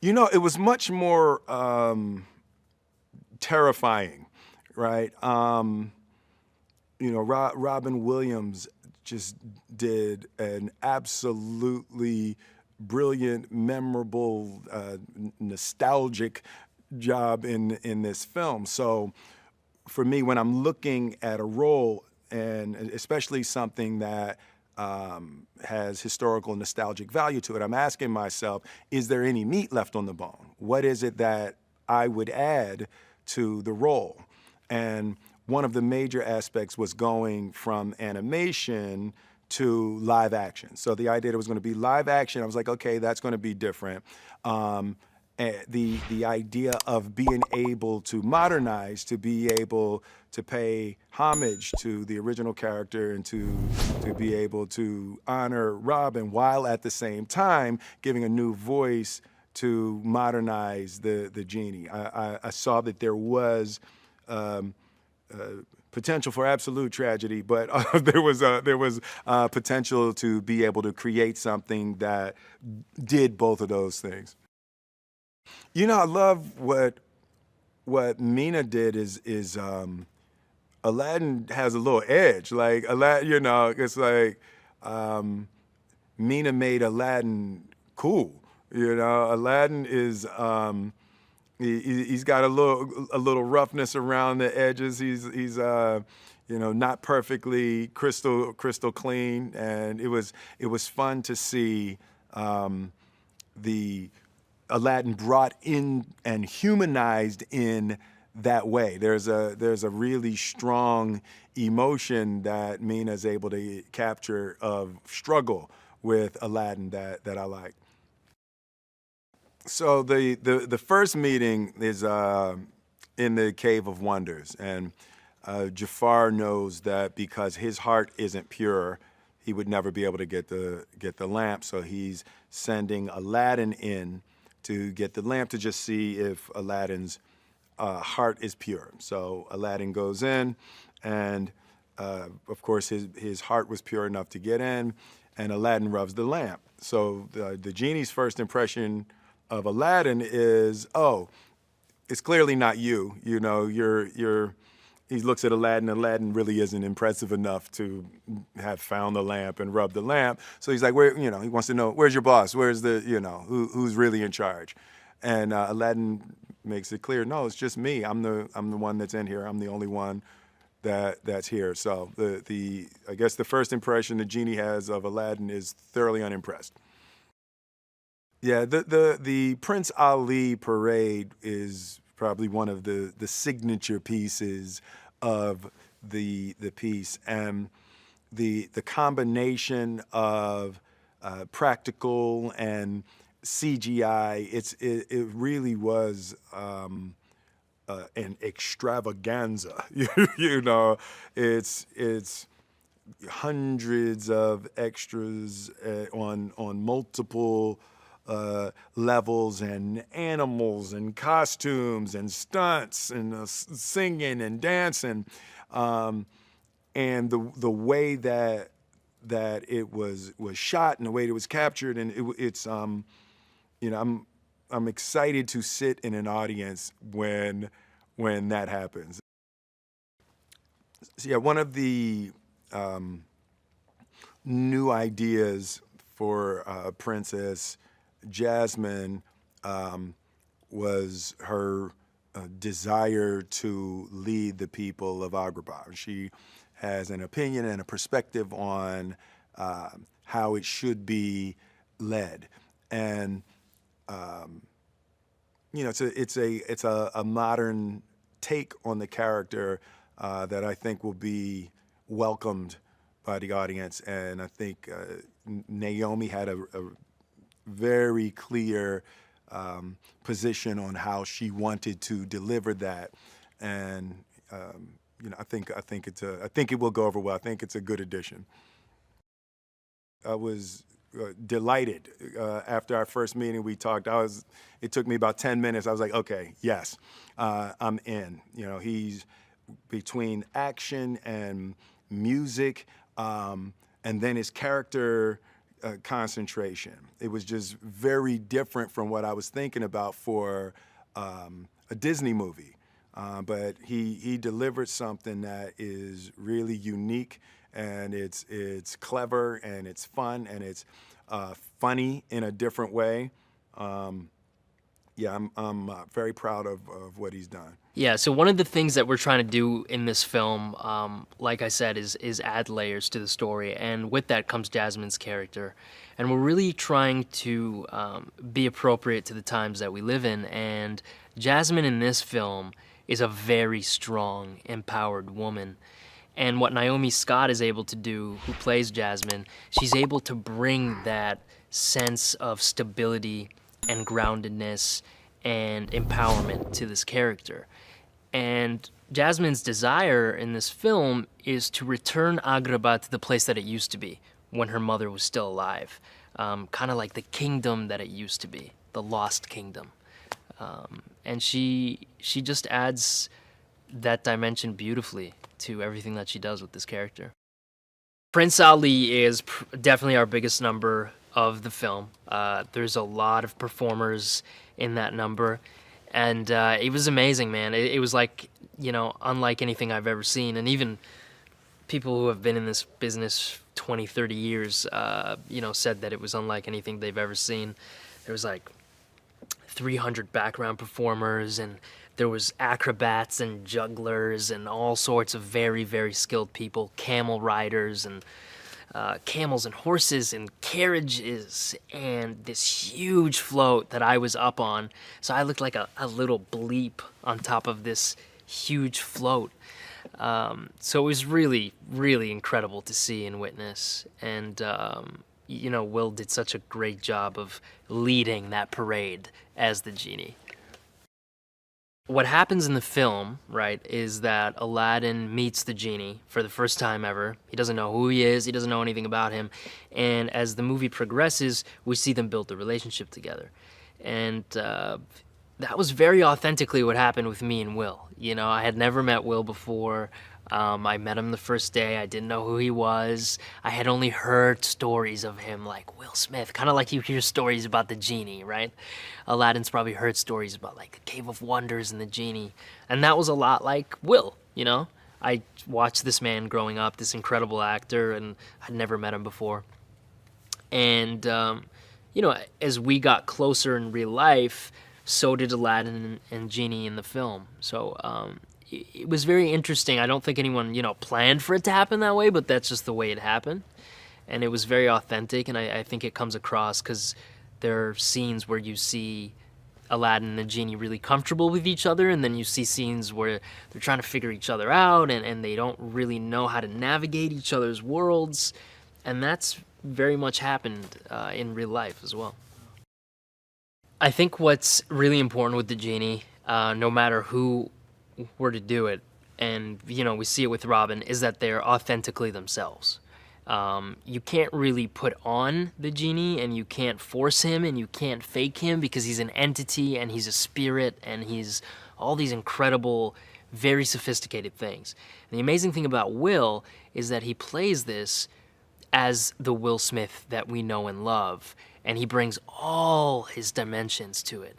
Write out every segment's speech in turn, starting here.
It was much more terrifying, right? Robin Williams just did an absolutely brilliant, memorable, nostalgic job in this film. So for me, when I'm looking at a role, and especially something that has historical nostalgic value to it, I'm asking myself, is there any meat left on the bone? What is it that I would add to the role? And one of the major aspects was going from animation to live action. So the idea that it was going to be live action, I was like, okay, that's going to be different. The idea of being able to modernize, to be able to pay homage to the original character and to be able to honor Robin while at the same time giving a new voice to modernize the genie. I saw that there was potential for absolute tragedy, but there was potential to be able to create something that did both of those things. I love what Mena did is Aladdin has a little edge. Like Aladdin, it's like Mena made Aladdin cool. Aladdin is he's got a little roughness around the edges. He's not perfectly crystal clean, and it was fun to see the Aladdin brought in and humanized in that way. There's a really strong emotion that Mina's able to capture of struggle with Aladdin that I like. So the first meeting is in the Cave of Wonders, and Jafar knows that because his heart isn't pure, he would never be able to get the lamp. So he's sending Aladdin in to get the lamp to just see if Aladdin's heart is pure. So Aladdin goes in, and of course his heart was pure enough to get in, and Aladdin rubs the lamp. So the genie's first impression of Aladdin is, oh, it's clearly not you. You're. He looks at Aladdin. Aladdin really isn't impressive enough to have found the lamp and rubbed the lamp. So he's like, he wants to know, where's your boss? Where's who's really in charge? And Aladdin makes it clear, no, it's just me. I'm the one that's in here. I'm the only one that's here. So I guess the first impression the genie has of Aladdin is thoroughly unimpressed. Yeah, the Prince Ali parade is probably one of the signature pieces of the piece, and the combination of practical and CGI. It really was an extravaganza. It's hundreds of extras on multiple levels, and animals and costumes and stunts and singing and dancing, and the way that it was shot and the way it was captured, and it's I'm excited to sit in an audience when that happens. So yeah, one of the new ideas for Princess Jasmine was her desire to lead the people of Agrabah. She has an opinion and a perspective on how it should be led, and it's a modern take on the character that I think will be welcomed by the audience, and I think Naomi had a very clear position on how she wanted to deliver that, and I think it will go over well. I think it's a good addition. I was delighted after our first meeting. We talked. It took me about 10 minutes. I was like, okay, yes, I'm in. He's between action and music, and then his character concentration. It was just very different from what I was thinking about for a Disney movie. But he delivered something that is really unique, and it's clever, and it's fun, and it's funny in a different way. Yeah, I'm very proud of what he's done. Yeah, so one of the things that we're trying to do in this film, like I said, is add layers to the story, and with that comes Jasmine's character. And we're really trying to be appropriate to the times that we live in, and Jasmine in this film is a very strong, empowered woman. And what Naomi Scott is able to do, who plays Jasmine, she's able to bring that sense of stability and groundedness and empowerment to this character. And Jasmine's desire in this film is to return Agrabah to the place that it used to be when her mother was still alive. Kind of like the kingdom that it used to be, the lost kingdom. And she just adds that dimension beautifully to everything that she does with this character. Prince Ali is definitely our biggest number of the film. There's a lot of performers in that number, and it was amazing, man. It was like, unlike anything I've ever seen, and even people who have been in this business 20, 30 years, said that it was unlike anything they've ever seen. There was like 300 background performers, and there was acrobats and jugglers and all sorts of very, very skilled people, camel riders and camels and horses and carriages, and this huge float that I was up on. So I looked like a little bleep on top of this huge float. So it was really, really incredible to see and witness. And, Will did such a great job of leading that parade as the genie. What happens in the film, right, is that Aladdin meets the genie for the first time ever. He doesn't know who he is. He doesn't know anything about him. And as the movie progresses, we see them build a relationship together. And that was very authentically what happened with me and Will. I had never met Will before. I met him the first day. I didn't know who he was. I had only heard stories of him, like Will Smith, kind of like you hear stories about the genie, right? Aladdin's probably heard stories about like the Cave of Wonders and the genie. And that was a lot like Will, I watched this man growing up, this incredible actor, and I'd never met him before. And, as we got closer in real life, so did Aladdin and Genie in the film. So, it was very interesting. I don't think anyone, planned for it to happen that way, but that's just the way it happened. And it was very authentic, and I think it comes across because there are scenes where you see Aladdin and the Genie really comfortable with each other, and then you see scenes where they're trying to figure each other out, and they don't really know how to navigate each other's worlds. And that's very much happened in real life as well. I think what's really important with the Genie, no matter who were to do it, and we see it with Robin, is that they're authentically themselves. You can't really put on the Genie, and you can't force him, and you can't fake him, because he's an entity and he's a spirit and he's all these incredible, very sophisticated things. And the amazing thing about Will is that he plays this as the Will Smith that we know and love, and he brings all his dimensions to it.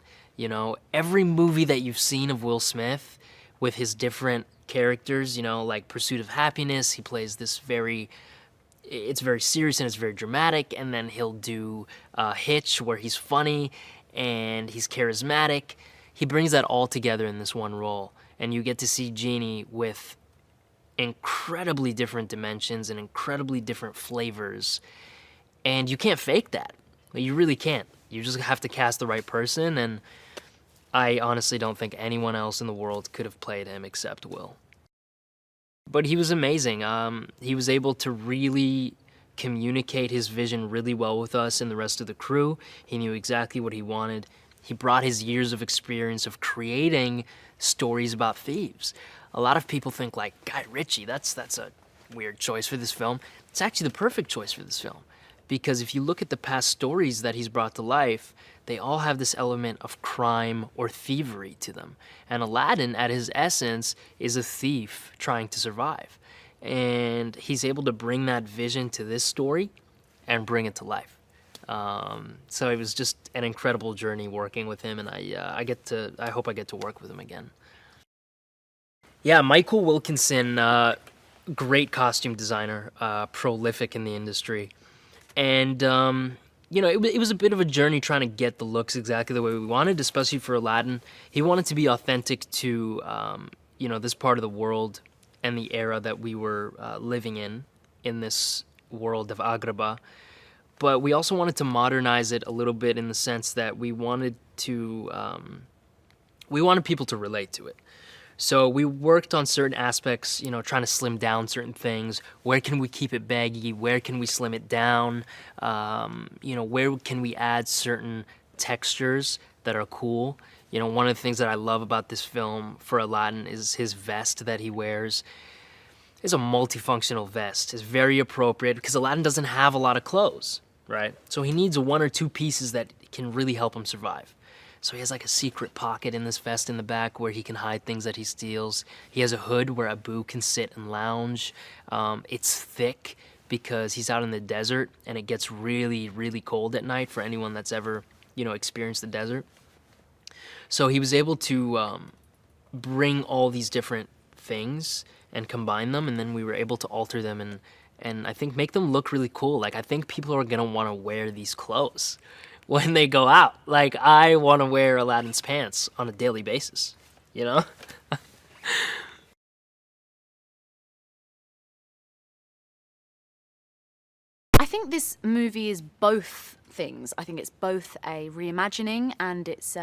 Every movie that you've seen of Will Smith with his different characters, like Pursuit of Happiness, he plays this it's very serious and it's very dramatic, and then he'll do Hitch, where he's funny and he's charismatic. He brings that all together in this one role, and you get to see Genie with incredibly different dimensions and incredibly different flavors, and you can't fake that. You really can't. You just have to cast the right person, and I honestly don't think anyone else in the world could have played him except Will. But he was amazing. He was able to really communicate his vision really well with us and the rest of the crew. He knew exactly what he wanted. He brought his years of experience of creating stories about thieves. A lot of people think like, Guy Ritchie, that's a weird choice for this film. It's actually the perfect choice for this film. Because if you look at the past stories that he's brought to life, they all have this element of crime or thievery to them. And Aladdin, at his essence, is a thief trying to survive. And he's able to bring that vision to this story and bring it to life. So it was just an incredible journey working with him, and I hope I get to work with him again. Yeah, Michael Wilkinson, great costume designer, prolific in the industry. And, it was a bit of a journey trying to get the looks exactly the way we wanted, especially for Aladdin. He wanted to be authentic to, this part of the world and the era that we were living in this world of Agrabah. But we also wanted to modernize it a little bit in the sense that we wanted people to relate to it. So we worked on certain aspects, trying to slim down certain things. Where can we keep it baggy? Where can we slim it down? Where can we add certain textures that are cool? One of the things that I love about this film for Aladdin is his vest that he wears. It's a multifunctional vest. It's very appropriate because Aladdin doesn't have a lot of clothes, right? So he needs one or two pieces that can really help him survive. So he has like a secret pocket in this vest in the back where he can hide things that he steals. He has a hood where Abu can sit and lounge. It's thick because he's out in the desert and it gets really, really cold at night for anyone that's ever, experienced the desert. So he was able to bring all these different things and combine them, and then we were able to alter them and I think make them look really cool. Like, I think people are gonna want to wear these clothes when they go out. Like, I want to wear Aladdin's pants on a daily basis, I think this movie is both things. I think it's both a reimagining and it's,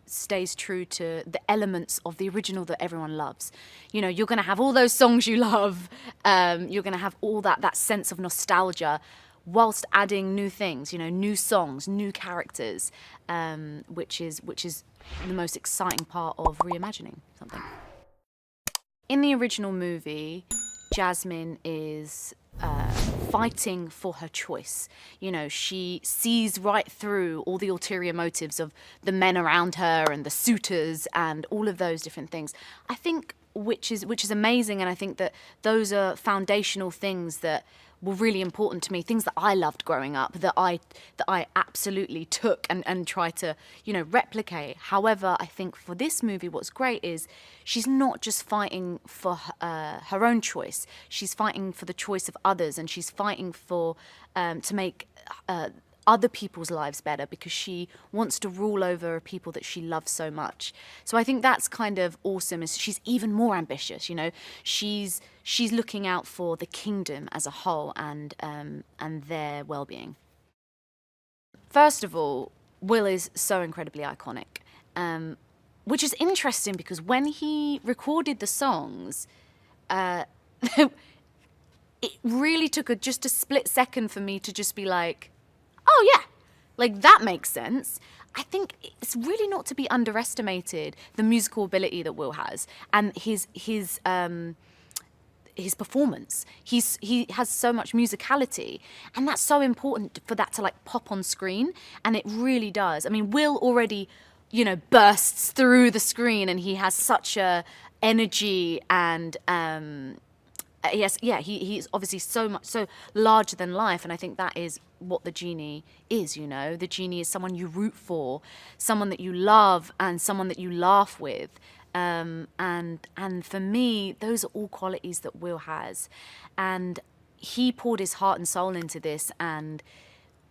stays true to the elements of the original that everyone loves. You're going to have all those songs you love. You're going to have all that sense of nostalgia whilst adding new things, new songs, new characters, which is the most exciting part of reimagining something. In the original movie, Jasmine is fighting for her choice. She sees right through all the ulterior motives of the men around her and the suitors and all of those different things. I think which is amazing, and I think that those are foundational things that were really important to me, things that I loved growing up, that I absolutely took and tried to, replicate. However, I think for this movie, what's great is she's not just fighting for her own choice. She's fighting for the choice of others, and she's fighting for to make other people's lives better because she wants to rule over people that she loves so much. So I think that's kind of awesome. Is she's even more ambitious. She's looking out for the kingdom as a whole and their well-being. First of all, Will is so incredibly iconic, which is interesting because when he recorded the songs, it really took just a split second for me to just be like, oh yeah, like that makes sense. I think it's really not to be underestimated, the musical ability that Will has and his performance. He has so much musicality, and that's so important for that to like pop on screen, and it really does. I mean, Will already, bursts through the screen, and he has such a energy and he's obviously so larger than life, and I think that is what the genie is. The genie is someone you root for, someone that you love, and someone that you laugh with. And for me, those are all qualities that Will has, and he poured his heart and soul into this. And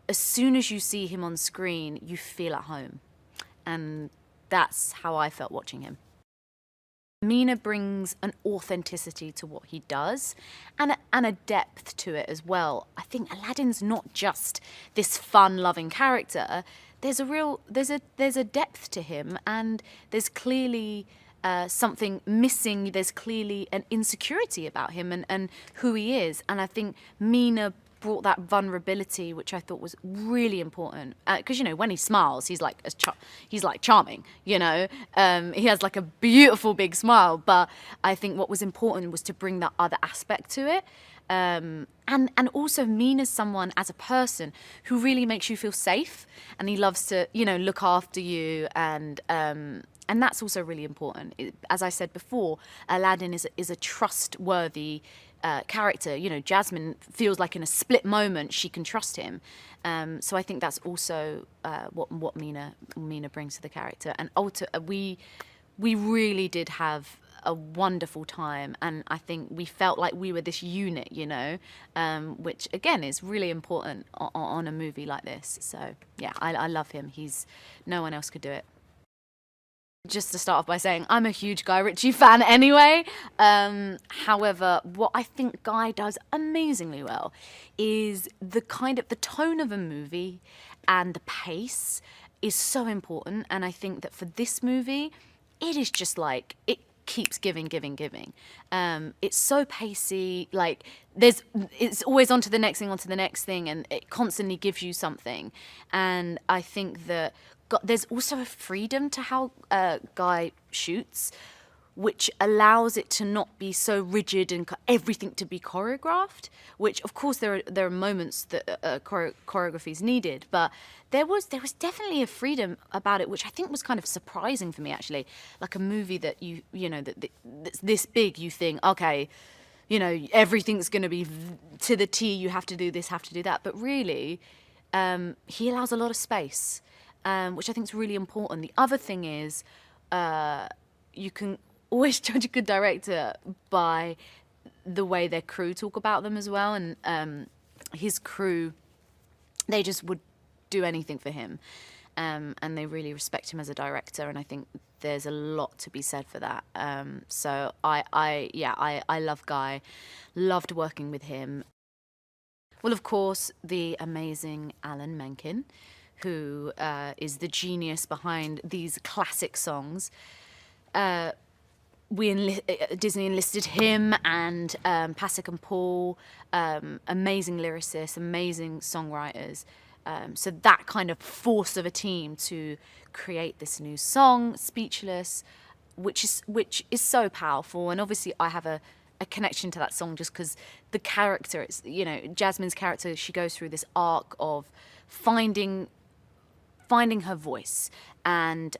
as soon as you see him on screen, you feel at home, and that's how I felt watching him. Mena brings an authenticity to what he does and a depth to it as well. I think Aladdin's not just this fun-loving character. There's a depth to him, and there's clearly something missing. There's clearly an insecurity about him and who he is. And I think Mena brought that vulnerability, which I thought was really important. Because when he smiles, he's like charming. He has like a beautiful big smile. But I think what was important was to bring that other aspect to it. And also Mena's someone as a person who really makes you feel safe, and he loves to look after you, and that's also really important. As I said before, Aladdin is a trustworthy character. You know, Jasmine feels like in a split moment she can trust him. So I think that's also what Mena brings to the character. And we really did have a wonderful time, and I think we felt like we were this unit, you know, which again is really important on a movie like this. So yeah, I love him. No one else could do it. Just to start off by saying I'm a huge Guy Ritchie fan anyway. However, what I think Guy does amazingly well is the tone of a movie, and the pace is so important. And I think that for this movie, it is just like it keeps giving. It's so pacey, like it's always on to the next thing, and it constantly gives you something. And I think that there's also a freedom to how Guy shoots, which allows it to not be so rigid and everything to be choreographed, which of course there are moments that choreography is needed, but there was definitely a freedom about it, which I think was kind of surprising for me, actually. Like a movie that that's this big, you think, okay, you know, everything's going to be to the T, you have to do this, have to do that, but really he allows a lot of space, which I think is really important. The other thing is you can always judge a good director by the way their crew talk about them as well. And his crew, they just would do anything for him. And they really respect him as a director. And I think there's a lot to be said for that. So I love Guy, loved working with him. Well, of course, the amazing Alan Menken, who is the genius behind these classic songs. Disney enlisted him and Pasek and Paul, amazing lyricists, amazing songwriters. So that kind of force of a team to create this new song, Speechless, which is so powerful. And obviously I have a connection to that song just because the character, it's, you know, Jasmine's character, she goes through this arc of finding her voice. And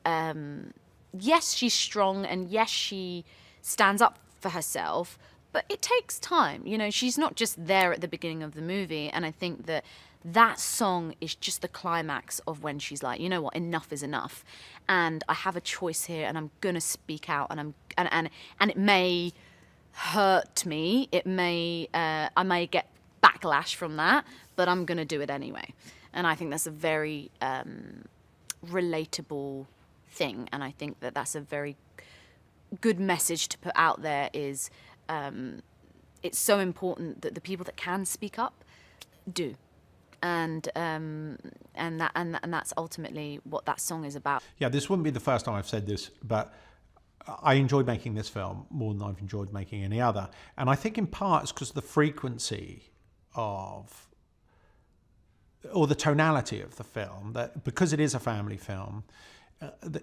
yes, she's strong, and yes, she stands up for herself, but it takes time. You know, she's not just there at the beginning of the movie, and I think that song is just the climax of when she's like, you know what, enough is enough, and I have a choice here, and I'm gonna speak out, and it may hurt me, I may get backlash from that, but I'm gonna do it anyway. And I think that's a very relatable thing, and I think that's a very good message to put out there. Is it's so important that the people that can speak up do, and that's ultimately what that song is about. Yeah, this wouldn't be the first time I've said this, but I enjoyed making this film more than I've enjoyed making any other, and I think in part it's because of the frequency of, or the tonality of the film, that because it is a family film,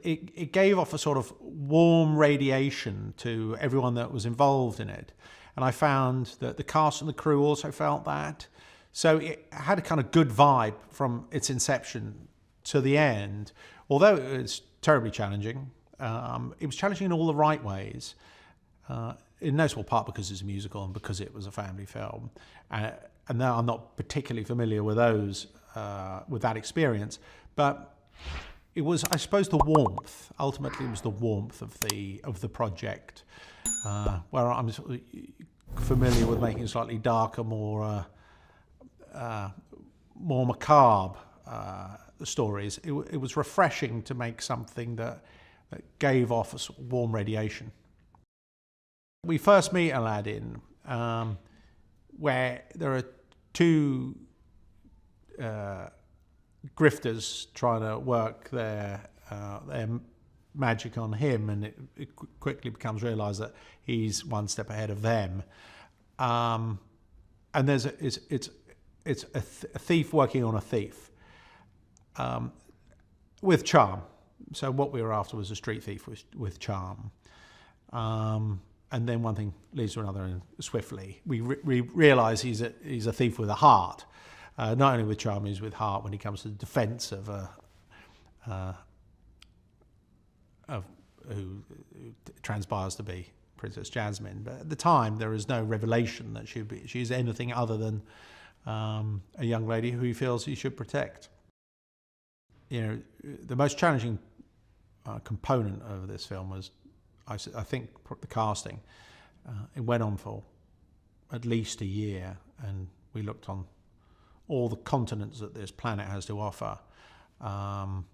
it gave off a sort of warm radiation to everyone that was involved in it. And I found that the cast and the crew also felt that. So it had a kind of good vibe from its inception to the end. Although it was terribly challenging, it was challenging in all the right ways, in no small part because it's a musical and because it was a family film. And now I'm not particularly familiar with with that experience, but it was, I suppose, the warmth. Ultimately, it was the warmth of the project, where I'm familiar with making slightly darker, more macabre stories. It was refreshing to make something that gave off a warm radiation. We first meet Aladdin, where there are two grifters trying to work their magic on him, and it quickly becomes realised that he's one step ahead of them. And there's it's a thief working on a thief, with charm. So what we were after was a street thief with charm. And then one thing leads to another, and swiftly we realise he's a thief with a heart. Not only with charm, he's with heart when he comes to the defence of who transpires to be Princess Jasmine. But at the time, there is no revelation that she's anything other than a young lady who he feels he should protect. You know, the most challenging component of this film was, I think, the casting. It went on for at least a year, and we looked on all the continents that this planet has to offer. And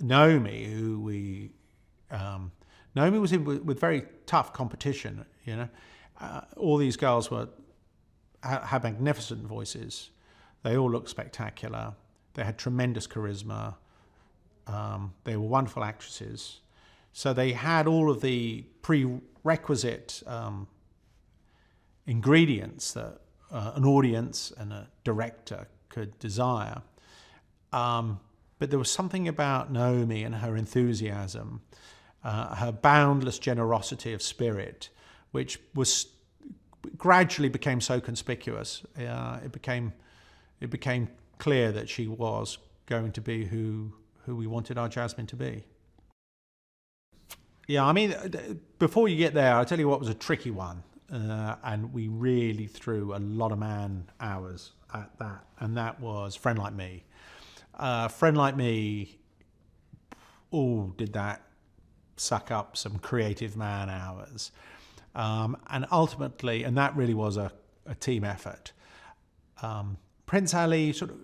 Naomi, Naomi was in with very tough competition, you know. All these girls had magnificent voices. They all looked spectacular. They had tremendous charisma. They were wonderful actresses. So they had all of the prerequisite ingredients that an audience and a director could desire. But there was something about Naomi and her enthusiasm, her boundless generosity of spirit, which gradually became so conspicuous. It became clear that she was going to be who we wanted our Jasmine to be. Yeah, I mean, before you get there, I'll tell you what was a tricky one. And we really threw a lot of man hours at that, and that was Friend Like Me. Friend Like Me, did that suck up some creative man hours. And ultimately, and that really was a team effort. Prince Ali sort of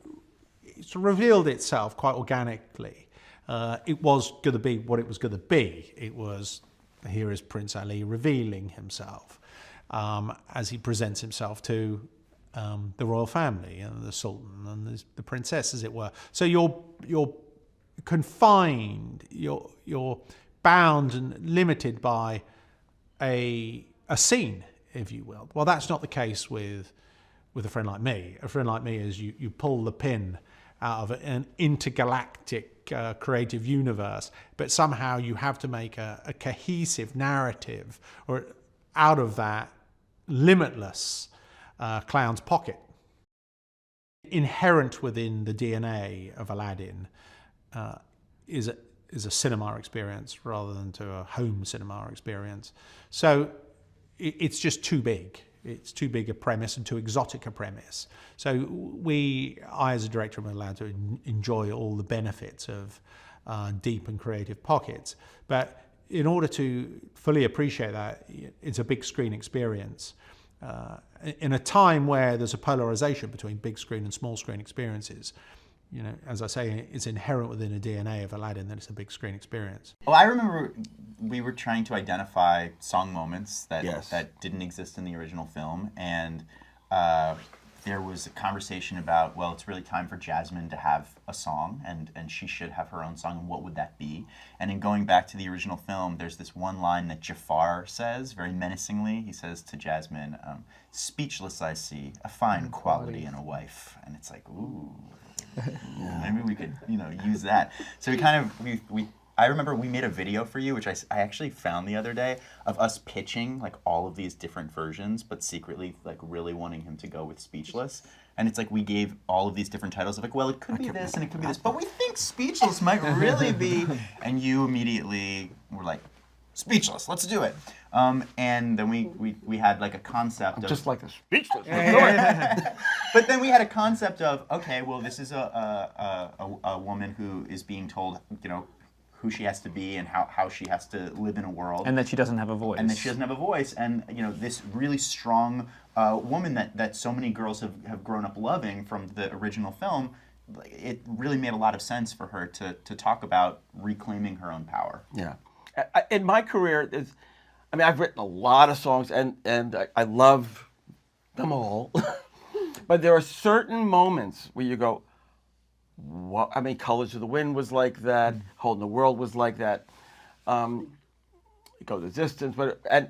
revealed itself quite organically. It was going to be what it was going to be. It was, here is Prince Ali revealing himself as he presents himself to the royal family and the Sultan and the princess, as it were. So you're confined, you're bound and limited by a scene, if you will. Well, that's not the case with A Friend Like Me. A Friend Like Me is you pull the pin out of an intergalactic creative universe, but somehow you have to make a cohesive narrative or out of that limitless clown's pocket. Inherent within the DNA of Aladdin is a cinema experience rather than to a home cinema experience. So it's just too big. It's too big a premise and too exotic a premise. So I as a director am allowed to enjoy all the benefits of deep and creative pockets. But in order to fully appreciate that, it's a big screen experience. In a time where there's a polarization between big screen and small screen experiences, you know, as I say, it's inherent within the DNA of Aladdin that it's a big screen experience. Well, I remember we were trying to identify song moments that didn't exist in the original film, and there was a conversation about, well, it's really time for Jasmine to have a song, and she should have her own song, and what would that be? And in going back to the original film, there's this one line that Jafar says, very menacingly. He says to Jasmine, "Speechless I see, a fine quality in a wife." And it's like, ooh. Maybe we could, use that. So I remember we made a video for you, which I actually found the other day, of us pitching like all of these different versions, but secretly like really wanting him to go with Speechless. And it's like we gave all of these different titles of like, well, it could be this and it could be this, but we think Speechless might really be. And you immediately were like, Speechless, let's do it. And then we had like a concept of just like the Speechless. But then we had a concept of, okay, well, this is a woman who is being told, who she has to be and how she has to live in a world. And that she doesn't have a voice. And that she doesn't have a voice. And, this really strong woman that so many girls have grown up loving from the original film, it really made a lot of sense for her to talk about reclaiming her own power. Yeah. In my career, I've written a lot of songs, and I love them all. But there are certain moments where you go, what? Colors of the Wind was like that. Holding the World was like that. Go the Distance, and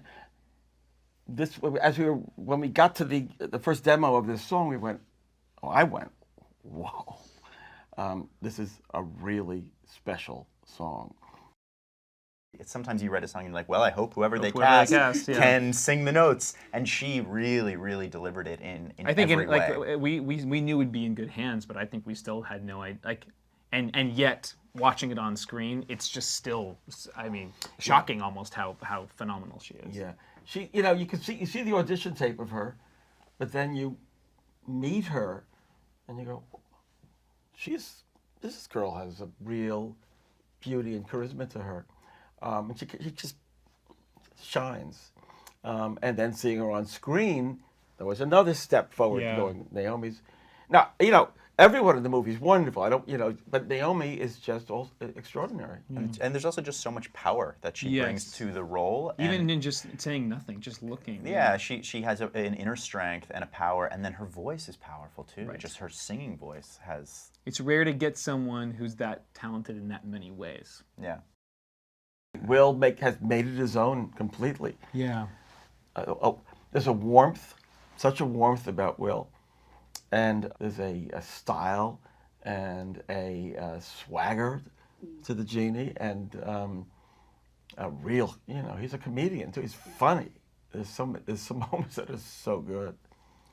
this when we got to the first demo of this song, I went, whoa, this is a really special song. Sometimes you write a song and you're like, well, I hope whoever they cast can sing the notes. And she really, really delivered it in every way. We knew we'd be in good hands, but I think we still had no idea. And yet watching it on screen, it's just still, I mean, shocking almost how phenomenal she is. Yeah, she, you know, you see the audition tape of her, but then you meet her, and you go, this girl has a real beauty and charisma to her, and she just shines. And then seeing her on screen, there was another step forward. Yeah. Going, Naomi's, now, you know, everyone in the movie is wonderful. I don't, you know, but Naomi is just all extraordinary. And there's also just so much power that she brings to the role. Even in just saying nothing, just looking. Yeah, she has an inner strength and a power, and then her voice is powerful too. Right. Just her singing voice has. It's rare to get someone who's that talented in that many ways. Yeah. Will has made it his own completely. Yeah. There's a warmth, such a warmth about Will, and there's a style and a swagger to the genie, and a real, you know, he's a comedian too. He's funny. There's some moments that are so good.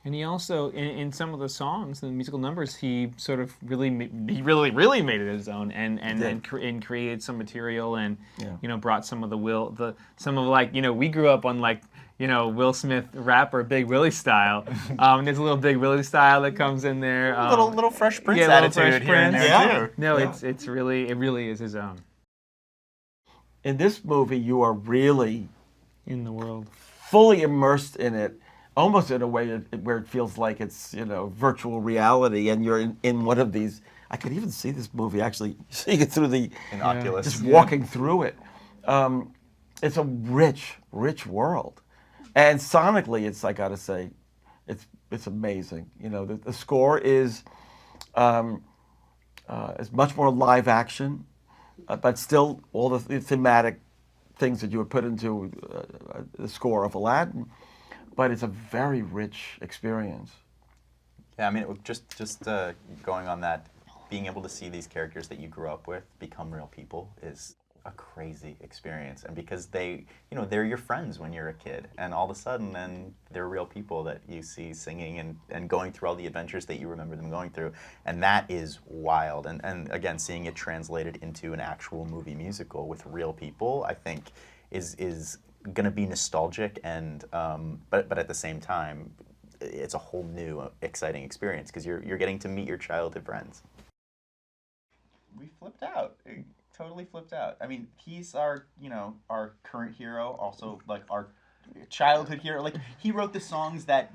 And he also, in some of the songs, the musical numbers, he sort of really made it his own, and created some material, and you know, brought some of some of like, you know, we grew up on like, you know, Will Smith rapper Big Willie style. There's a little Big Willie style that comes in there. Little Fresh Prince little attitude Fresh here and Prince. there too. No, it really is his own. In this movie, you are really In the world. fully immersed in it, almost in a way where it feels like it's, you know, virtual reality, and you're in one of these. I could even see this movie actually seeing it through the Oculus. just walking through it. It's a rich world, and sonically, it's, I gotta say, it's amazing. You know, the score is much more live action, but still all the thematic things that you would put into the score of Aladdin. But it's a very rich experience. Yeah, I mean, just going on that, being able to see these characters that you grew up with become real people is a crazy experience. And because they, you know, they're your friends when you're a kid, and all of a sudden then they're real people that you see singing and going through all the adventures that you remember them going through. And that is wild. And again, seeing it translated into an actual movie musical with real people, I think is going to be nostalgic, and but at the same time, it's a whole new exciting experience because you're getting to meet your childhood friends. We flipped out. Totally flipped out. I mean, he's our current hero, also like our childhood hero. Like, he wrote the songs that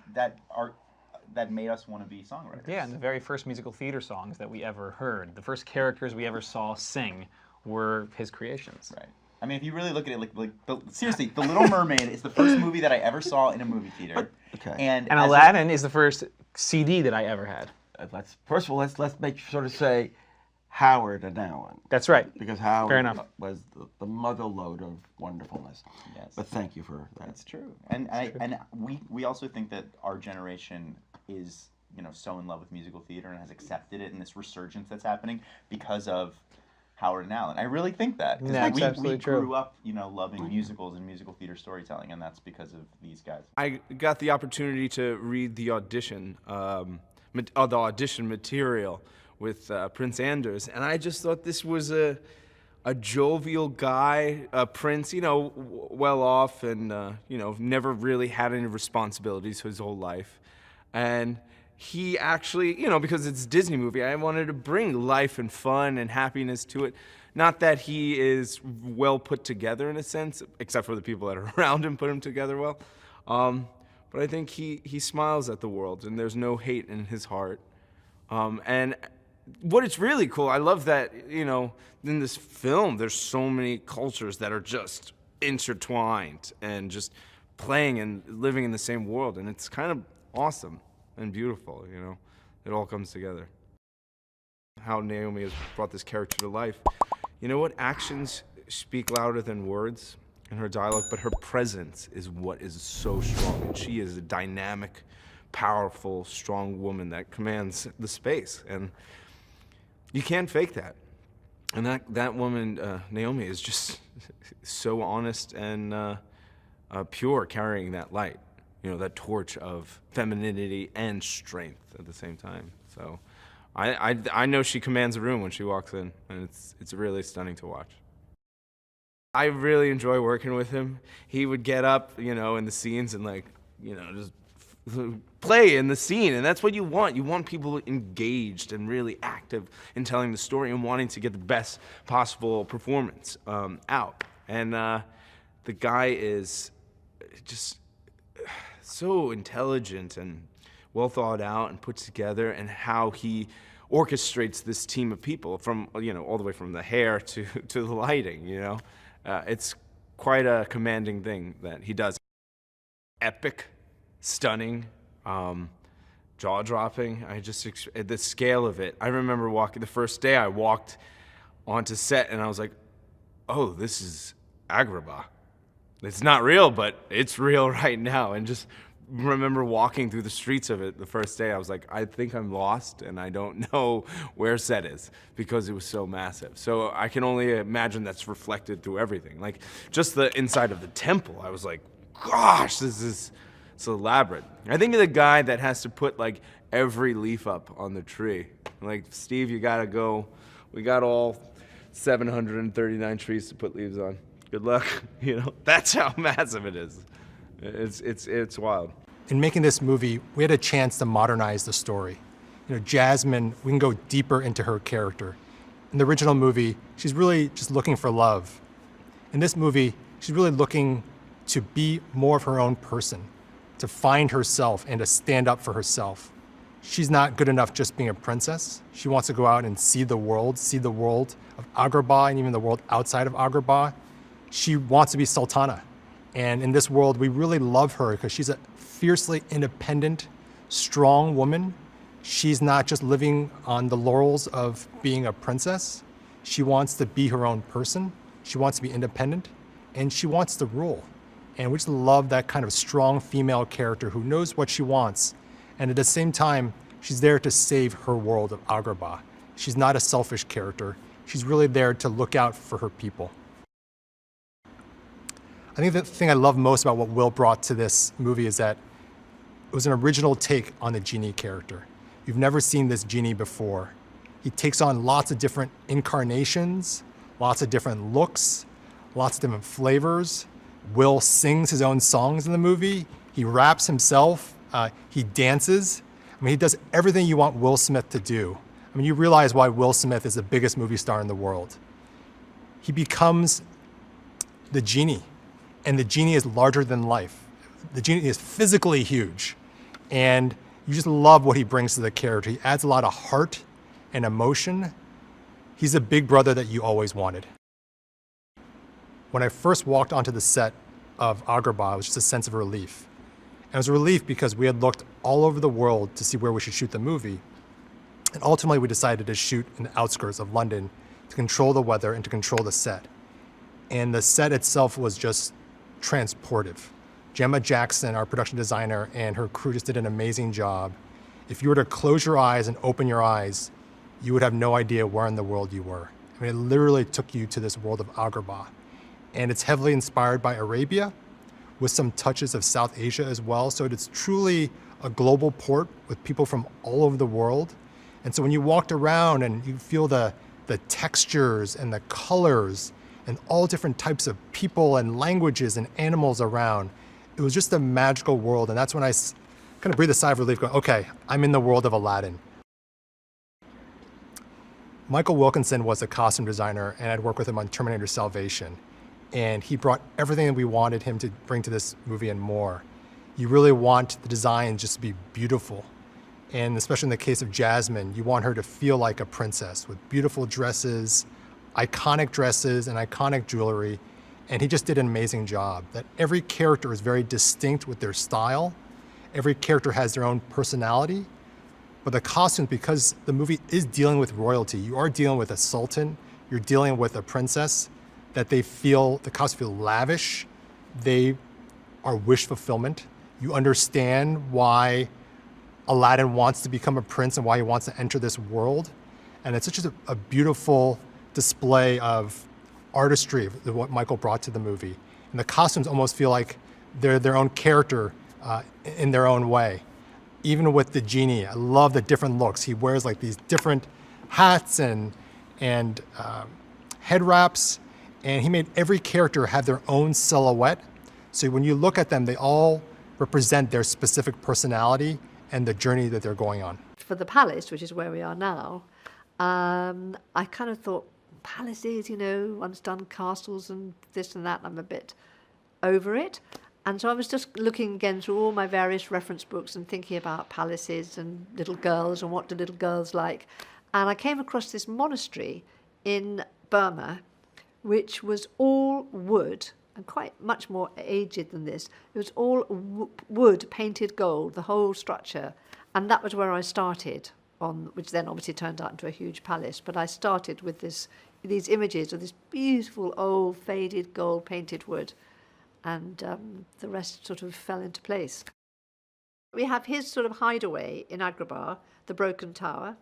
made us want to be songwriters. Yeah, and the very first musical theater songs that we ever heard, the first characters we ever saw sing, were his creations. Right. I mean, if you really look at it, seriously, The Little Mermaid is the first movie that I ever saw in a movie theater. Okay. And Aladdin is the first CD that I ever had. First of all, let's make sort of say Howard and Alan. That's right. Because Howard Fair enough. was the mother lode of wonderfulness. Yes. But thank you for that. That's true. And we also think that our generation is, you know, so in love with musical theater and has accepted it in this resurgence that's happening because of Howard and Alan. I really think that. That's we absolutely true. grew up, you know, loving musicals and musical theater storytelling, and that's because of these guys. I got the opportunity to read the audition material with Prince Anders, and I just thought this was a jovial guy, Prince, you know, well off, and you know, never really had any responsibilities his whole life, and he actually, you know, because it's a Disney movie, I wanted to bring life and fun and happiness to it. Not that he is well put together in a sense, except for the people that are around him put him together well. But I think he smiles at the world, and there's no hate in his heart. And what is really cool, I love that, you know, in this film, there's so many cultures that are just intertwined and just playing and living in the same world, and it's kind of awesome and beautiful, you know. It all comes together. How Naomi has brought this character to life. You know what? Actions speak louder than words in her dialogue, but her presence is what is so strong. And she is a dynamic, powerful, strong woman that commands the space. And you can't fake that. And that woman, Naomi, is just so honest and pure, carrying that light. You know, that torch of femininity and strength at the same time. So I know she commands a room when she walks in, and it's really stunning to watch. I really enjoy working with him. He would get up, in the scenes and just play in the scene, and that's what you want. You want people engaged and really active in telling the story and wanting to get the best possible performance out. And the guy is just so intelligent and well thought out and put together, and how he orchestrates this team of people from all the way from the hair to the lighting. It's quite a commanding thing that he does. Epic, stunning, jaw-dropping. The scale of it. I remember the first day I walked onto set and I was like, oh, this is Agrabah. It's not real, but it's real right now. And just remember walking through the streets of it the first day. I was like, I think I'm lost and I don't know where set is, because it was so massive. So I can only imagine that's reflected through everything. Like just the inside of the temple, I was like, gosh, this is so elaborate. I think of the guy that has to put like every leaf up on the tree. Like, Steve, you gotta go. We got all 739 trees to put leaves on. Good luck. That's how massive it is. It's wild. In making this movie, we had a chance to modernize the story. Jasmine, we can go deeper into her character. In the original movie, she's really just looking for love. In this movie, she's really looking to be more of her own person, to find herself and to stand up for herself. She's not good enough just being a princess. She wants to go out and see the world of Agrabah and even the world outside of Agrabah. She wants to be Sultana. And in this world, we really love her because she's a fiercely independent, strong woman. She's not just living on the laurels of being a princess. She wants to be her own person. She wants to be independent, and she wants to rule. And we just love that kind of strong female character who knows what she wants. And at the same time, she's there to save her world of Agrabah. She's not a selfish character. She's really there to look out for her people. I think the thing I love most about what Will brought to this movie is that it was an original take on the genie character. You've never seen this genie before. He takes on lots of different incarnations, lots of different looks, lots of different flavors. Will sings his own songs in the movie. He raps himself. He dances. He does everything you want Will Smith to do. You realize why Will Smith is the biggest movie star in the world. He becomes the genie, and the genie is larger than life. The genie is physically huge, and you just love what he brings to the character. He adds a lot of heart and emotion. He's a big brother that you always wanted. When I first walked onto the set of Agrabah, it was just a sense of relief. And it was a relief because we had looked all over the world to see where we should shoot the movie. And ultimately, we decided to shoot in the outskirts of London to control the weather and to control the set. And the set itself was just transportive. Gemma Jackson, our production designer, and her crew just did an amazing job. If you were to close your eyes and open your eyes, you would have no idea where in the world you were. It literally took you to this world of Agrabah. And it's heavily inspired by Arabia, with some touches of South Asia as well. So it's truly a global port with people from all over the world. And so when you walked around and you feel the textures and the colors and all different types of people and languages and animals around, it was just a magical world. And that's when I kind of breathed a sigh of relief, going, okay, I'm in the world of Aladdin. Michael Wilkinson was a costume designer, and I'd worked with him on Terminator Salvation. And he brought everything that we wanted him to bring to this movie and more. You really want the design just to be beautiful. And especially in the case of Jasmine, you want her to feel like a princess with beautiful dresses, iconic dresses, and iconic jewelry. And he just did an amazing job. That every character is very distinct with their style. Every character has their own personality. But the costumes, because the movie is dealing with royalty, you are dealing with a sultan, you're dealing with a princess, that the costumes feel lavish, they are wish fulfillment. You understand why Aladdin wants to become a prince and why he wants to enter this world. And it's such a beautiful display of artistry of what Michael brought to the movie. And the costumes almost feel like they're their own character in their own way. even with the genie, I love the different looks. He wears like these different hats and head wraps, and he made every character have their own silhouette. So when you look at them, they all represent their specific personality and the journey that they're going on. For the palace, which is where we are now, I kind of thought, palaces, one's done castles and this and that, I'm a bit over it. And so I was just looking again through all my various reference books and thinking about palaces and little girls and what do little girls like. And I came across this monastery in Burma, which was all wood and quite much more aged than this. It was all wood painted gold, the whole structure. And that was where I started, which then obviously turned out into a huge palace. But I started with these images of this beautiful old faded gold painted wood. And the rest sort of fell into place. We have his sort of hideaway in Agrabah, the Broken Tower,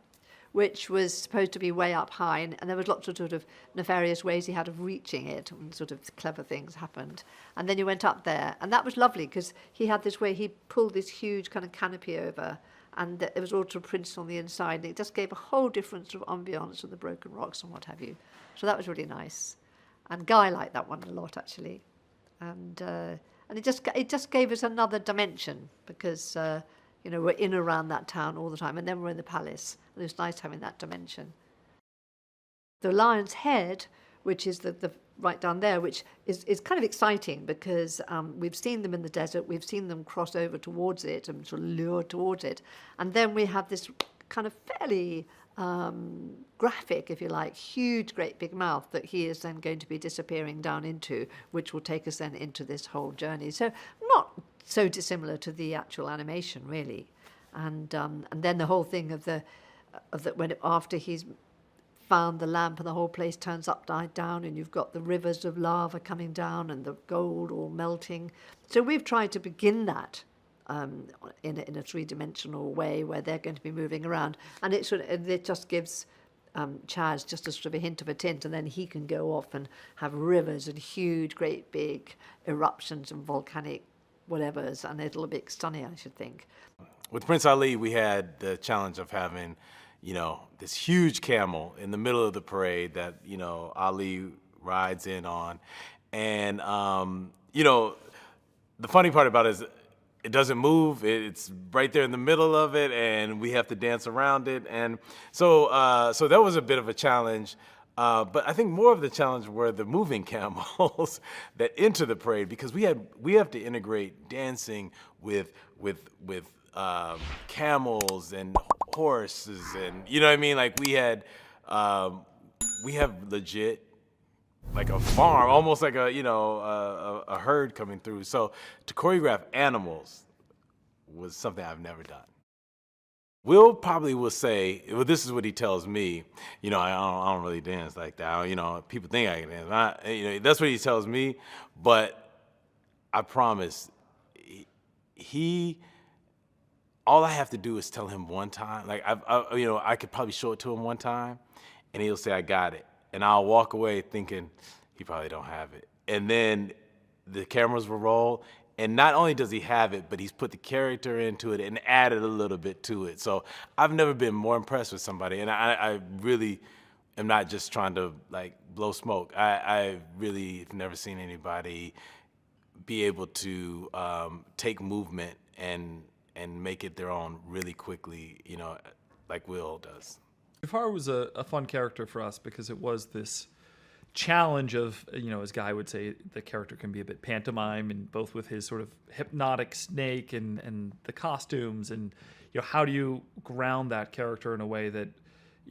which was supposed to be way up high, and there was lots of sort of nefarious ways he had of reaching it, and sort of clever things happened. And then you went up there, and that was lovely, because he had this way, he pulled this huge kind of canopy over, and it was all sort of printed on the inside, and it just gave a whole different sort of ambience of the broken rocks and what have you. So that was really nice. And Guy liked that one a lot, actually. And it just gave us another dimension, because we're in and around that town all the time, and then we're in the palace, and it was nice having that dimension. The lion's head, which is the right down there, which is kind of exciting, because we've seen them in the desert, we've seen them cross over towards it and sort of lure towards it, and then we have this kind of fairly graphic, if you like, huge, great big mouth that he is then going to be disappearing down into, which will take us then into this whole journey. So not so dissimilar to the actual animation, really. And then the whole thing of the when after he's found the lamp and the whole place turns upside down, and you've got the rivers of lava coming down and the gold all melting. So we've tried to begin that in a three-dimensional way, where they're going to be moving around, and it just gives Chaz just a sort of a hint of a tint, and then he can go off and have rivers and huge, great big eruptions and volcanic whatevers, and it'll be stunning, I should think. With Prince Ali, we had the challenge of having, this huge camel in the middle of the parade that, Ali rides in on. And, the funny part about it is it doesn't move. It's right there in the middle of it, and we have to dance around it. And so that was a bit of a challenge. But I think more of the challenge were the moving camels that enter the parade, because we have to integrate dancing with camels and horses, and like we have legit like a farm, almost like a herd coming through. So to choreograph animals was something I've never done. Will probably will say, well, this is what he tells me, I don't really dance like that. People think I can dance. That's what he tells me. But I promise, all I have to do is tell him one time. Like I could probably show it to him one time, and he'll say, I got it. And I'll walk away thinking he probably don't have it. And then the cameras will roll, and not only does he have it, but he's put the character into it and added a little bit to it. So I've never been more impressed with somebody, and I really am not just trying to like blow smoke. I really have never seen anybody be able to take movement and make it their own really quickly, like Will does. Jafar was a fun character for us because it was this challenge of, as Guy would say, the character can be a bit pantomime, and both with his sort of hypnotic snake and the costumes, and how do you ground that character in a way that,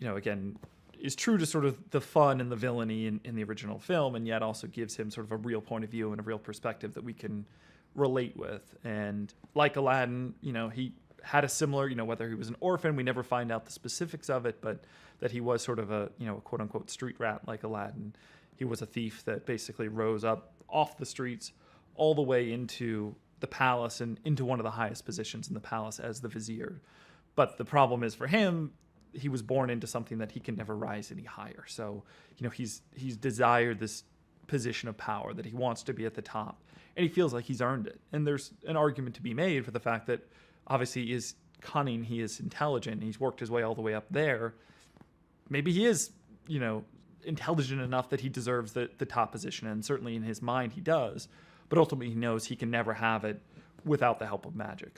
again, is true to sort of the fun and the villainy in the original film, and yet also gives him sort of a real point of view and a real perspective that we can relate with. And like Aladdin, he had a similar, whether he was an orphan, we never find out the specifics of it, but that he was sort of a, a quote unquote street rat like Aladdin. He was a thief that basically rose up off the streets all the way into the palace and into one of the highest positions in the palace as the vizier. But the problem is for him, he was born into something that he can never rise any higher. So, he's desired this position of power, that he wants to be at the top, and he feels like he's earned it. And there's an argument to be made for the fact that obviously is cunning, he is intelligent, he's worked his way all the way up there, maybe he is, intelligent enough that he deserves the top position, and certainly in his mind he does, but ultimately he knows he can never have it without the help of magic.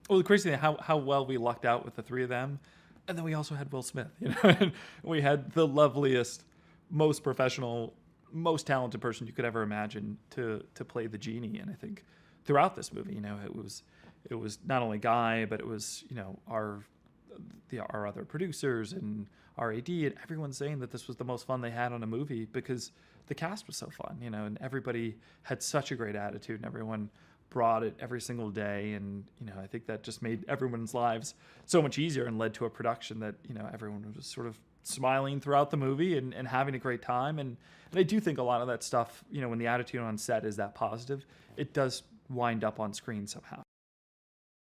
Well, the crazy thing, how well we lucked out with the three of them, and then we also had Will Smith, and we had the loveliest, most professional, most talented person you could ever imagine to play the genie. And I think throughout this movie, it was not only Guy, but it was our other producers and our AD, and everyone saying that this was the most fun they had on a movie because the cast was so fun, and everybody had such a great attitude, and everyone brought it every single day. And I think that just made everyone's lives so much easier and led to a production that everyone was sort of smiling throughout the movie and having a great time. And I do think a lot of that stuff, when the attitude on set is that positive, it does wind up on screen somehow.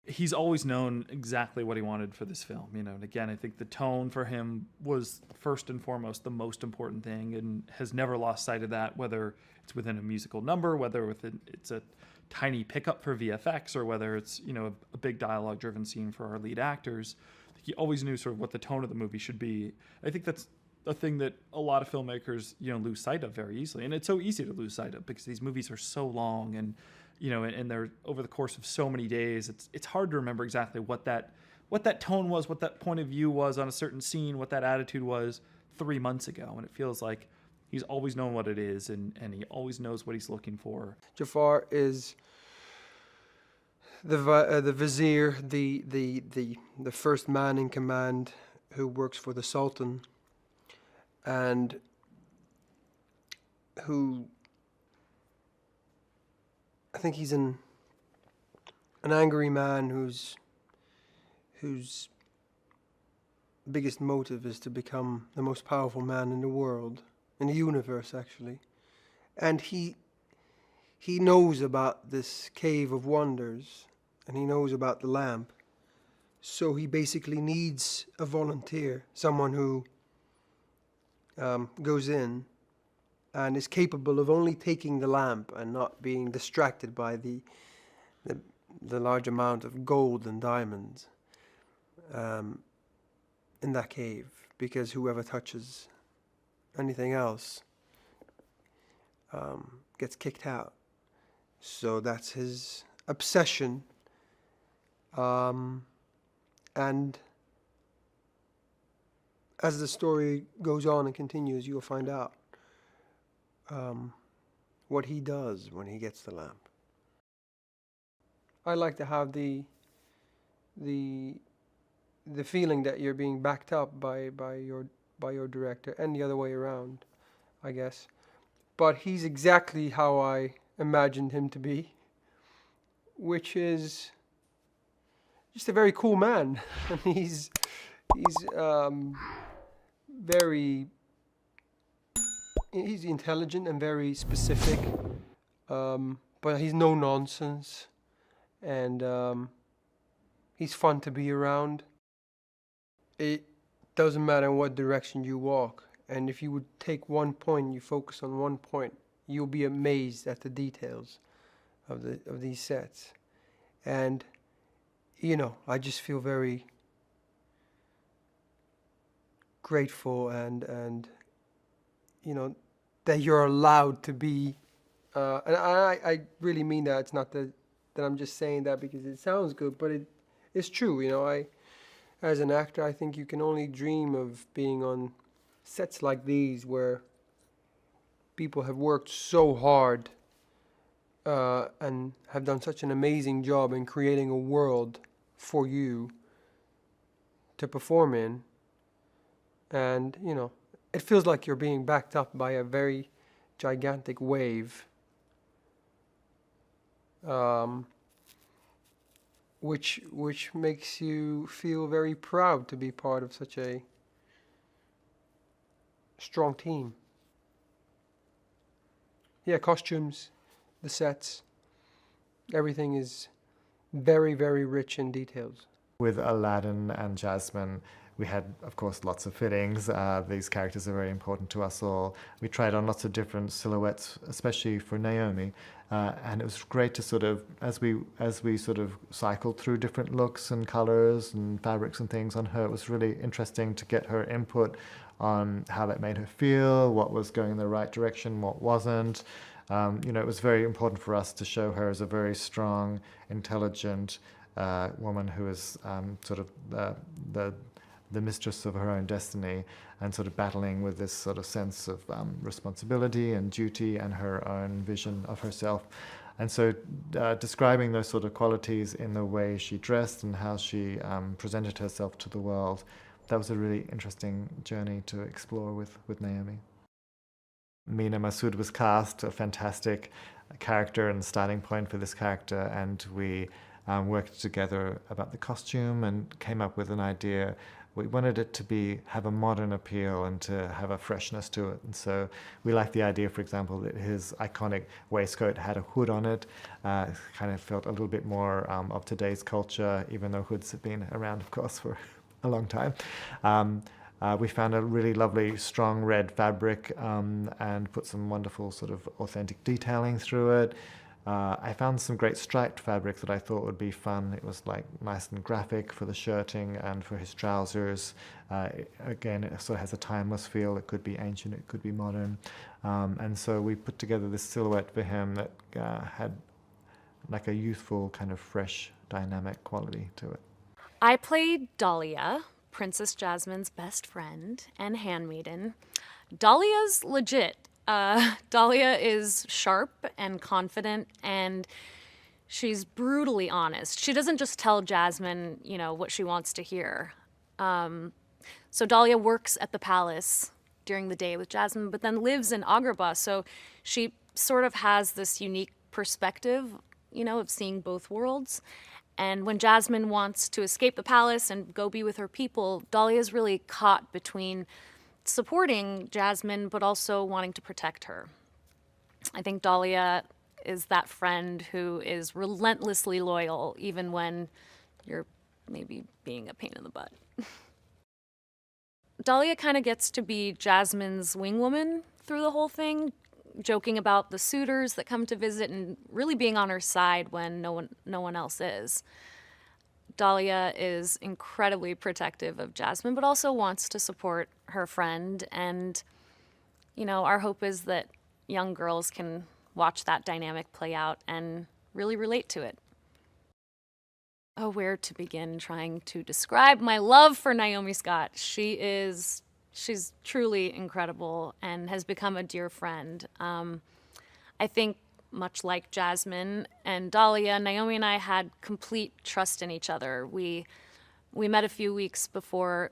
He's always known exactly what he wanted for this film, and again, I think the tone for him was first and foremost the most important thing, and has never lost sight of that, whether it's within a musical number, whether it's a tiny pickup for VFX, or whether it's a big dialogue driven scene for our lead actors. He always knew sort of what the tone of the movie should be. I think that's a thing that a lot of filmmakers lose sight of very easily, and it's so easy to lose sight of because these movies are so long, and and they're over the course of so many days. It's hard to remember exactly what that tone was, what that point of view was on a certain scene, what that attitude was 3 months ago, and it feels like he's always known what it is, and he always knows what he's looking for. Jafar is the vizier, the first man in command who works for the Sultan, and who, I think he's an angry man whose biggest motive is to become the most powerful man in the world, in the universe actually. And he knows about this cave of wonders, and he knows about the lamp. So he basically needs a volunteer, someone who goes in and is capable of only taking the lamp and not being distracted by the large amount of gold and diamonds in that cave, because whoever touches anything else gets kicked out. So that's his obsession, and as the story goes on and continues, you'll find out what he does when he gets the lamp. I like to have the feeling that you're being backed up by your director, and the other way around, I guess. But he's exactly how I imagined him to be, which is just a very cool man. And he's intelligent and very specific, but he's no nonsense, and he's fun to be around. It doesn't matter in what direction you walk, and if you would take one point and you focus on one point, you'll be amazed at the details of these sets. And I just feel very grateful and that you're allowed to be, and I really mean that. It's not that I'm just saying that because it sounds good, but it's true. As an actor, I think you can only dream of being on sets like these where people have worked so hard and have done such an amazing job in creating a world for you to perform in. And, it feels like you're being backed up by a very gigantic wave, which makes you feel very proud to be part of such a strong team. Yeah, costumes, the sets, everything is very, very rich in details. With Aladdin and Jasmine, We had, of course, lots of fittings. These characters are very important to us all. We tried on lots of different silhouettes, especially for Naomi. And it was great to sort of, as we sort of cycled through different looks and colors and fabrics and things on her, it was really interesting to get her input on how that made her feel, what was going in the right direction, what wasn't. It was very important for us to show her as a very strong, intelligent woman who is sort of the mistress of her own destiny, and sort of battling with this sort of sense of responsibility and duty and her own vision of herself. And so describing those sort of qualities in the way she dressed and how she presented herself to the world, that was a really interesting journey to explore with Naomi. Mena Massoud was cast, a fantastic character and starting point for this character, and we worked together about the costume and came up with an idea. We wanted it to have a modern appeal and to have a freshness to it. And so we liked the idea, for example, that his iconic waistcoat had a hood on it. Kind of felt a little bit more of today's culture, even though hoods have been around, of course, for a long time. We found a really lovely, strong red fabric and put some wonderful sort of authentic detailing through it. I found some great striped fabric that I thought would be fun. It was like nice and graphic for the shirting and for his trousers. Again, it sort of has a timeless feel. It could be ancient, it could be modern. And so we put together this silhouette for him that had like a youthful, kind of fresh, dynamic quality to it. I played Dahlia, Princess Jasmine's best friend and handmaiden. Dahlia's legit. Dahlia is sharp and confident, and she's brutally honest. She doesn't just tell Jasmine, what she wants to hear. So Dahlia works at the palace during the day with Jasmine, but then lives in Agrabah, so she sort of has this unique perspective, of seeing both worlds. And when Jasmine wants to escape the palace and go be with her people, Dahlia's really caught between supporting Jasmine, but also wanting to protect her. I think Dahlia is that friend who is relentlessly loyal, even when you're maybe being a pain in the butt. Dahlia kind of gets to be Jasmine's wingwoman through the whole thing, joking about the suitors that come to visit and really being on her side when no one else is. Dahlia is incredibly protective of Jasmine, but also wants to support her friend. And, our hope is that young girls can watch that dynamic play out and really relate to it. Oh, where to begin trying to describe my love for Naomi Scott. She's truly incredible and has become a dear friend. I think much like Jasmine and Dahlia, Naomi and I had complete trust in each other. We met a few weeks before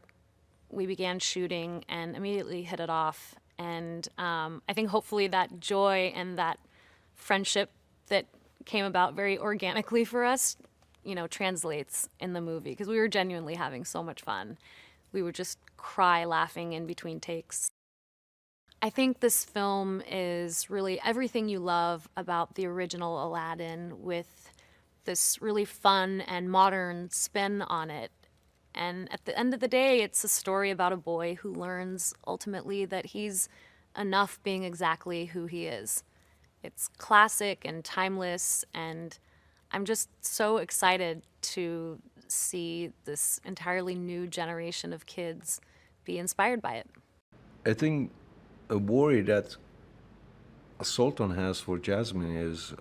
we began shooting and immediately hit it off. And I think hopefully that joy and that friendship that came about very organically for us, translates in the movie, because we were genuinely having so much fun. We would just cry laughing in between takes. I think this film is really everything you love about the original Aladdin, with this really fun and modern spin on it. And at the end of the day, it's a story about a boy who learns ultimately that he's enough being exactly who he is. It's classic and timeless, and I'm just so excited to see this entirely new generation of kids be inspired by it. I think a worry that Sultan has for Jasmine is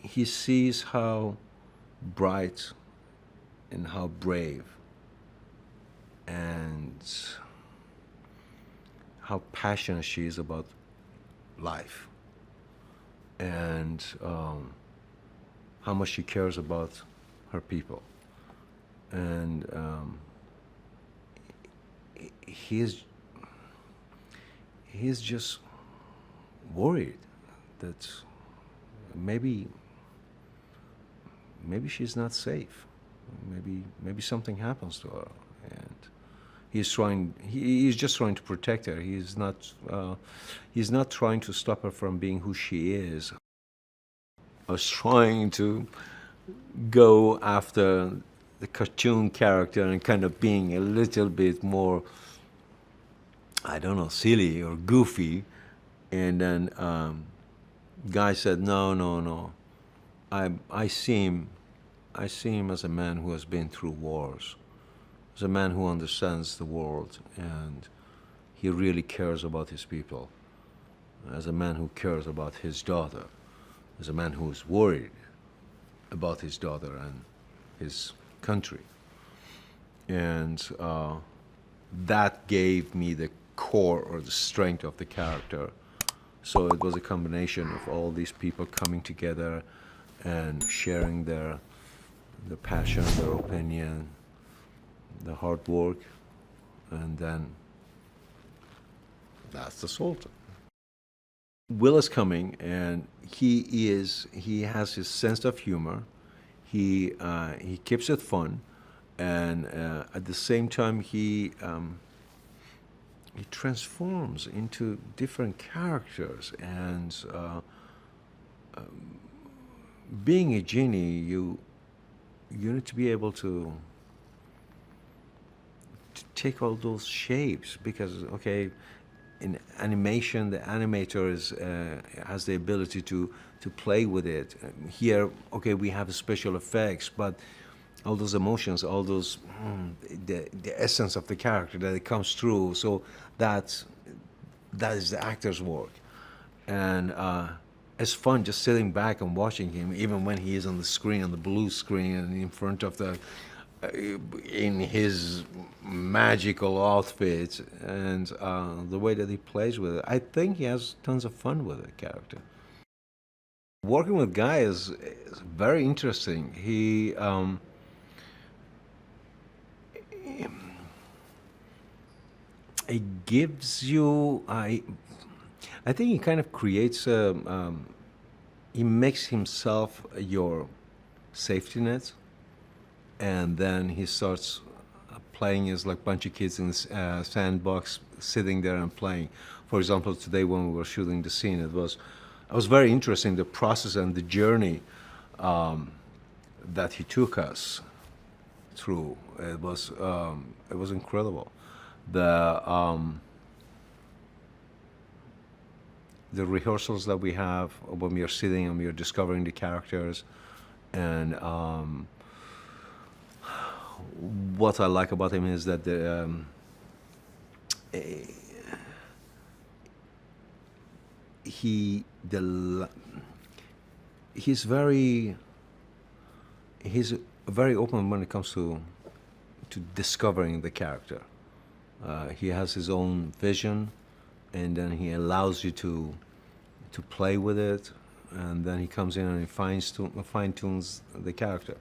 he sees how bright and how brave and how passionate she is about life, and how much she cares about her people. And he's just worried that maybe she's not safe. Maybe something happens to her, and he's just trying to protect her. He's not trying to stop her from being who she is. I was trying to go after the cartoon character and kind of being a little bit more, I don't know, silly or goofy. And then Guy said, no. I see him as a man who has been through wars, as a man who understands the world, and he really cares about his people, as a man who cares about his daughter, as a man who is worried about his daughter and his country. And that gave me the core or the strength of the character. So it was a combination of all these people coming together and sharing their passion, their opinion, the hard work, and then that's the Sultan. Will is coming, and he has his sense of humor. He keeps it fun, and at the same time he transforms into different characters. And being a genie, you need to be able to take all those shapes, because in animation the animator has the ability to play with it. Here, we have special effects, but all those emotions, all those the essence of the character that it comes through. So that is the actor's work, and it's fun just sitting back and watching him, even when he is on the screen, on the blue screen, and in front of in his magical outfit, and the way that he plays with it. I think he has tons of fun with the character. Working with Guy is very interesting. It gives you, I think he kind of creates he makes himself your safety net, and then he starts playing as like a bunch of kids in the sandbox, sitting there and playing. For example, today when we were shooting the scene, it was very interesting, the process and the journey that he took us through. It was incredible. The rehearsals that we have when we are sitting and we are discovering the characters, and what I like about him is that he's very open when it comes to discovering the character. He has his own vision, and then he allows you to play with it, and then he comes in and he fine tunes the character.